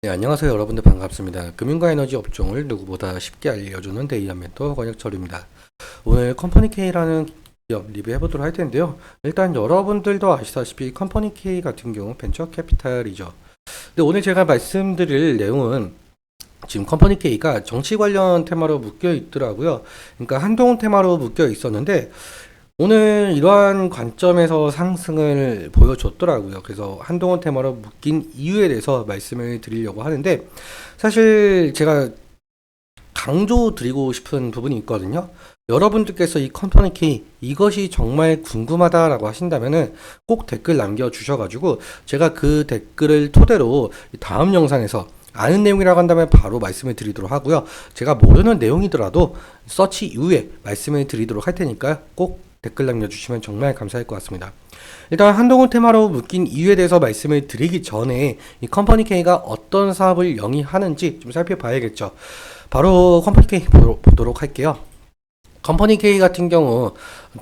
네, 안녕하세요. 여러분들 반갑습니다. 금융과 에너지 업종을 누구보다 쉽게 알려주는 데이한 멘토 권혁철입니다. 오늘 컴퍼니 K라는 기업 리뷰해보도록 할 텐데요. 일단 여러분들도 아시다시피 컴퍼니 K 같은 경우 벤처 캐피탈이죠. 근데 오늘 제가 말씀드릴 내용은 지금 컴퍼니 K가 정치 관련 테마로 묶여 있더라고요. 그러니까 한동훈 테마로 묶여 있었는데 오늘 이러한 관점에서 상승을 보여줬더라고요. 그래서 한동훈 테마로 묶인 이유에 대해서 말씀을 드리려고 하는데 사실 제가 강조 드리고 싶은 부분이 있거든요. 여러분들께서 이 컴퍼니 K 이것이 정말 궁금하다라고 하신다면은 꼭 댓글 남겨주셔가지고 제가 그 댓글을 토대로 다음 영상에서 아는 내용이라고 한다면 바로 말씀을 드리도록 하고요. 제가 모르는 내용이더라도 서치 이후에 말씀을 드리도록 할 테니까 꼭 댓글 남겨주시면 정말 감사할 것 같습니다. 일단 한동훈 테마로 묶인 이유에 대해서 말씀을 드리기 전에 이 컴퍼니 K가 어떤 사업을 영위하는지 좀 살펴봐야겠죠. 바로 컴퍼니 K 보도록 할게요. 컴퍼니 K 같은 경우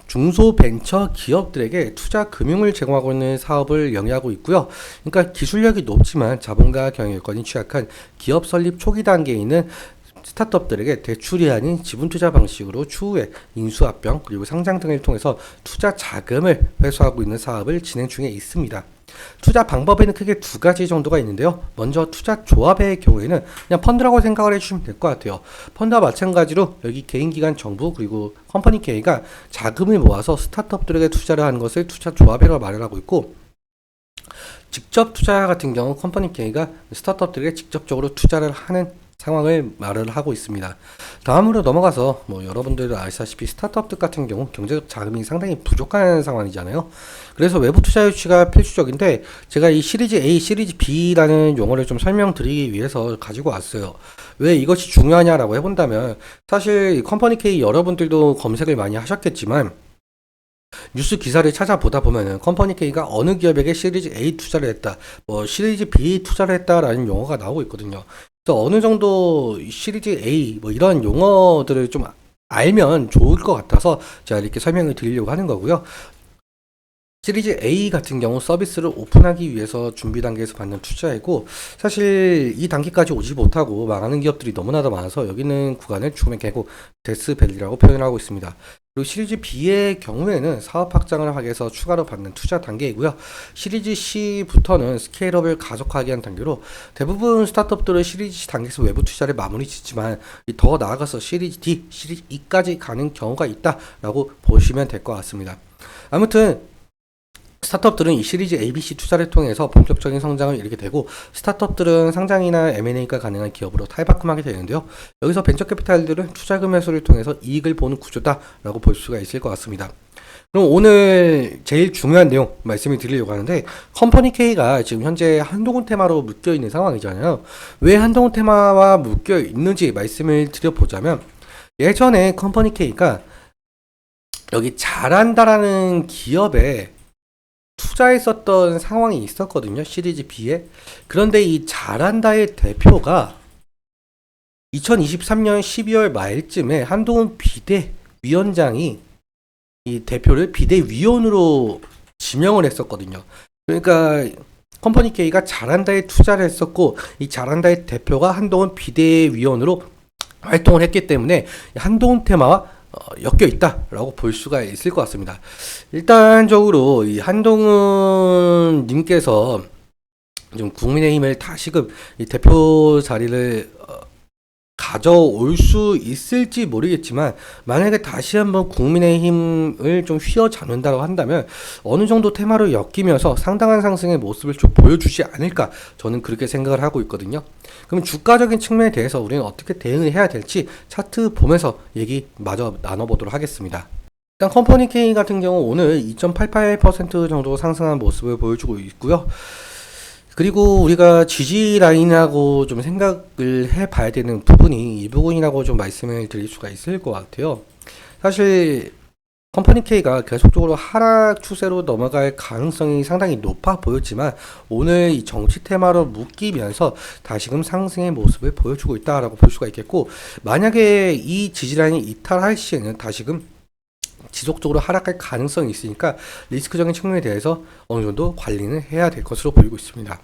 중소벤처 기업들에게 투자 금융을 제공하고 있는 사업을 영위하고 있고요. 그러니까 기술력이 높지만 자본과 경영권이 취약한 기업 설립 초기 단계에 있는 스타트업들에게 대출이 아닌 지분 투자 방식으로 추후에 인수합병 그리고 상장 등을 통해서 투자 자금을 회수하고 있는 사업을 진행 중에 있습니다. 투자 방법에는 크게 두 가지 정도가 있는데요. 먼저 투자 조합의 경우에는 그냥 펀드라고 생각을 해주시면 될 것 같아요. 펀드와 마찬가지로 여기 개인기관 정부 그리고 컴퍼니 K가 자금을 모아서 스타트업들에게 투자를 하는 것을 투자 조합이라고 말을 하고 있고, 직접 투자 같은 경우 컴퍼니 K가 스타트업들에게 직접적으로 투자를 하는 상황을 말을 하고 있습니다. 다음으로 넘어가서 여러분들도 아시다시피 스타트업들 같은 경우 경제적 자금이 상당히 부족한 상황이잖아요. 그래서 외부 투자 유치가 필수적인데 제가 이 시리즈 A, 시리즈 B라는 용어를 좀 설명드리기 위해서 가지고 왔어요. 왜 이것이 중요하냐라고 해본다면 사실 컴퍼니 K 여러분들도 검색을 많이 하셨겠지만 뉴스 기사를 찾아보다 보면은 컴퍼니 K가 어느 기업에게 시리즈 A 투자를 했다, 시리즈 B 투자를 했다라는 용어가 나오고 있거든요. 그래서 어느 정도 시리즈 A 이런 용어들을 좀 알면 좋을 것 같아서 제가 이렇게 설명을 드리려고 하는 거고요. 시리즈 A 같은 경우 서비스를 오픈하기 위해서 준비 단계에서 받는 투자이고, 사실 이 단계까지 오지 못하고 망하는 기업들이 너무나도 많아서 여기는 구간을 죽음의 계곡 데스밸리라고 표현을 하고 있습니다. 그리고 시리즈 B의 경우에는 사업 확장을 하기 위해서 추가로 받는 투자 단계이고요. 시리즈 C부터는 스케일업을 가속하기 위한 단계로 대부분 스타트업들은 시리즈 C 단계에서 외부 투자를 마무리 짓지만 더 나아가서 시리즈 D, 시리즈 E까지 가는 경우가 있다라고 보시면 될 것 같습니다. 아무튼 스타트업들은 이 시리즈 ABC 투자를 통해서 본격적인 성장을 이루게 되고, 스타트업들은 상장이나 M&A가 가능한 기업으로 탈바꿈하게 되는데요. 여기서 벤처 캐피탈들은 투자금 회수를 통해서 이익을 보는 구조다라고 볼 수가 있을 것 같습니다. 그럼 오늘 제일 중요한 내용 말씀을 드리려고 하는데, 컴퍼니 K가 지금 현재 한동훈 테마로 묶여 있는 상황이잖아요. 왜 한동훈 테마와 묶여 있는지 말씀을 드려보자면, 예전에 컴퍼니 K가 여기 잘한다라는 기업에 투자했었던 상황이 있었거든요. 시리즈 B에. 그런데 이 잘한다의 대표가 2023년 12월 말쯤에 한동훈 비대위원장이 이 대표를 비대위원으로 지명을 했었거든요. 그러니까 컴퍼니 K가 잘한다에 투자를 했었고, 이 잘한다의 대표가 한동훈 비대위원으로 활동을 했기 때문에 한동훈 테마와 엮여 있다라고 볼 수가 있을 것 같습니다. 일단적으로 이 한동훈 님께서 좀 국민의힘을 다시금 이 대표 자리를 가져올 수 있을지 모르겠지만, 만약에 다시 한번 국민의힘을 좀 휘어잡는다고 한다면 어느 정도 테마로 엮이면서 상당한 상승의 모습을 좀 보여주지 않을까, 저는 그렇게 생각을 하고 있거든요. 그럼 주가적인 측면에 대해서 우리는 어떻게 대응을 해야 될지 차트 보면서 얘기 마저 나눠보도록 하겠습니다. 일단 컴퍼니 K 같은 경우 오늘 2.88% 정도 상승한 모습을 보여주고 있고요. 그리고 우리가 지지 라인하고 좀 생각을 해봐야 되는 부분이 이 부분이라고 좀 말씀을 드릴 수가 있을 것 같아요. 사실 컴퍼니 K가 계속적으로 하락 추세로 넘어갈 가능성이 상당히 높아 보였지만, 오늘 이 정치 테마로 묶이면서 다시금 상승의 모습을 보여주고 있다라고 볼 수가 있겠고, 만약에 이 지지라인이 이탈할 시에는 다시금 지속적으로 하락할 가능성이 있으니까 리스크적인 측면에 대해서 어느 정도 관리는 해야 될 것으로 보이고 있습니다.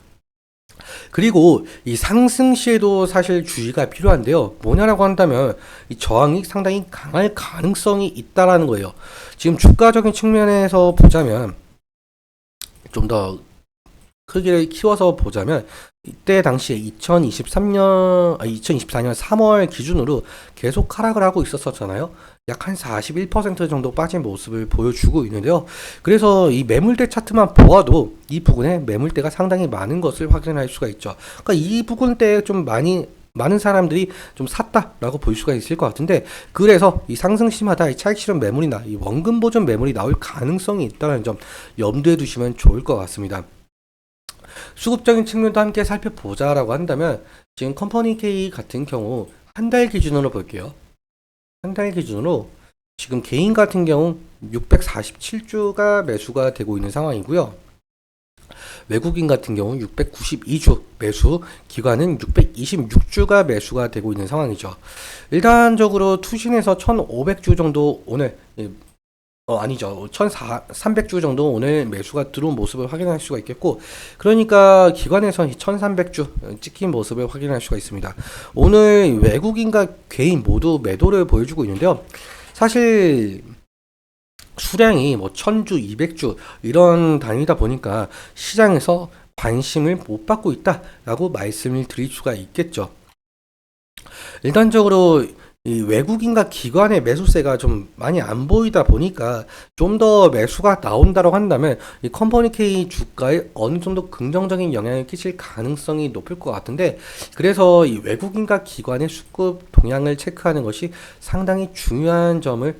그리고 이 상승 시에도 사실 주의가 필요한데요. 뭐냐라고 한다면 이 저항이 상당히 강할 가능성이 있다라는 거예요. 지금 주가적인 측면에서 보자면 좀 더 크기를 키워서 보자면 이때 당시에 2024년 3월 기준으로 계속 하락을 하고 있었잖아요. 약 한 41% 정도 빠진 모습을 보여주고 있는데요. 그래서 이 매물대 차트만 보아도 이 부분에 매물대가 상당히 많은 것을 확인할 수가 있죠. 그러니까 이 부분대에 좀 많은 사람들이 좀 샀다라고 볼 수가 있을 것 같은데, 그래서 이 상승 시마다 이 차익 실현 매물이나 이 원금 보존 매물이 나올 가능성이 있다는 점 염두에 두시면 좋을 것 같습니다. 수급적인 측면도 함께 살펴보자라고 한다면 지금 컴퍼니 K 같은 경우 한 달 기준으로 볼게요. 한 달 기준으로 지금 개인 같은 경우 647주가 매수가 되고 있는 상황이고요. 외국인 같은 경우 692주 매수, 기관은 626주가 매수가 되고 있는 상황이죠. 일단적으로 투신에서 1500주 정도 오늘 아니죠. 1300주 정도 오늘 매수가 들어온 모습을 확인할 수가 있겠고, 그러니까 기관에서 1300주 찍힌 모습을 확인할 수가 있습니다. 오늘 외국인과 개인 모두 매도를 보여주고 있는데요. 사실 수량이 뭐 1000주, 200주 이런 단위다 보니까 시장에서 관심을 못 받고 있다라고 말씀을 드릴 수가 있겠죠. 일단적으로 이 외국인과 기관의 매수세가 좀 많이 안 보이다 보니까 좀 더 매수가 나온다고 한다면 이 컴퍼니 K 주가에 어느 정도 긍정적인 영향을 끼칠 가능성이 높을 것 같은데, 그래서 이 외국인과 기관의 수급 동향을 체크하는 것이 상당히 중요한 점으로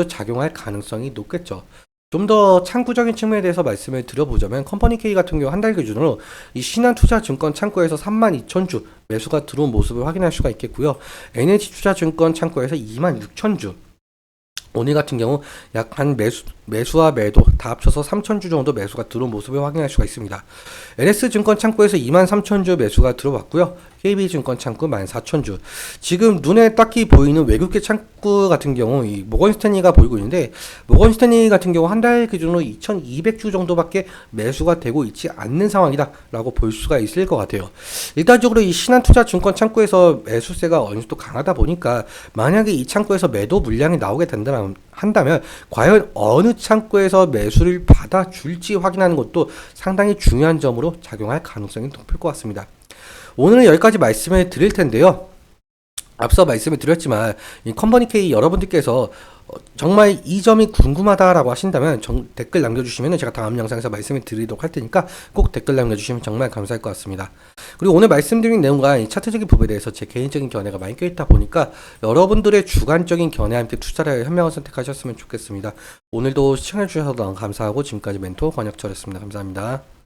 작용할 가능성이 높겠죠. 좀 더 창구적인 측면에 대해서 말씀을 드려보자면 컴퍼니 K 같은 경우 한 달 기준으로 이 신한투자증권 창구에서 32,000주 매수가 들어온 모습을 확인할 수가 있겠고요. NH투자증권 창구에서 26,000주, 오늘 같은 경우 약 한 매수와 매도 다 합쳐서 3,000주 정도 매수가 들어온 모습을 확인할 수가 있습니다. NS증권 창구에서 23,000주 매수가 들어왔고요. KB증권 창구 14,000주. 지금 눈에 딱히 보이는 외국계 창구 같은 경우 이 모건스탠리가 보이고 있는데, 모건스탠리 같은 경우 한 달 기준으로 2,200주 정도밖에 매수가 되고 있지 않는 상황이다라고 볼 수가 있을 것 같아요. 일단적으로 이 신한투자증권 창구에서 매수세가 어느 정도 강하다 보니까 만약에 이 창구에서 매도 물량이 나오게 한다면 과연 어느 창구에서 매수를 받아줄지 확인하는 것도 상당히 중요한 점으로 작용할 가능성이 높을 것 같습니다. 오늘은 여기까지 말씀을 드릴 텐데요. 앞서 말씀을 드렸지만 이 컴퍼니 K 여러분들께서 정말 이 점이 궁금하다라고 하신다면 댓글 남겨주시면 제가 다음 영상에서 말씀을 드리도록 할 테니까 꼭 댓글 남겨주시면 정말 감사할 것 같습니다. 그리고 오늘 말씀드린 내용과 이 차트적인 부분에 대해서 제 개인적인 견해가 많이 껴있다 보니까 여러분들의 주관적인 견해와 함께 투자를 현명한 선택하셨으면 좋겠습니다. 오늘도 시청해주셔서 너무 감사하고 지금까지 멘토 권혁철이었습니다. 감사합니다.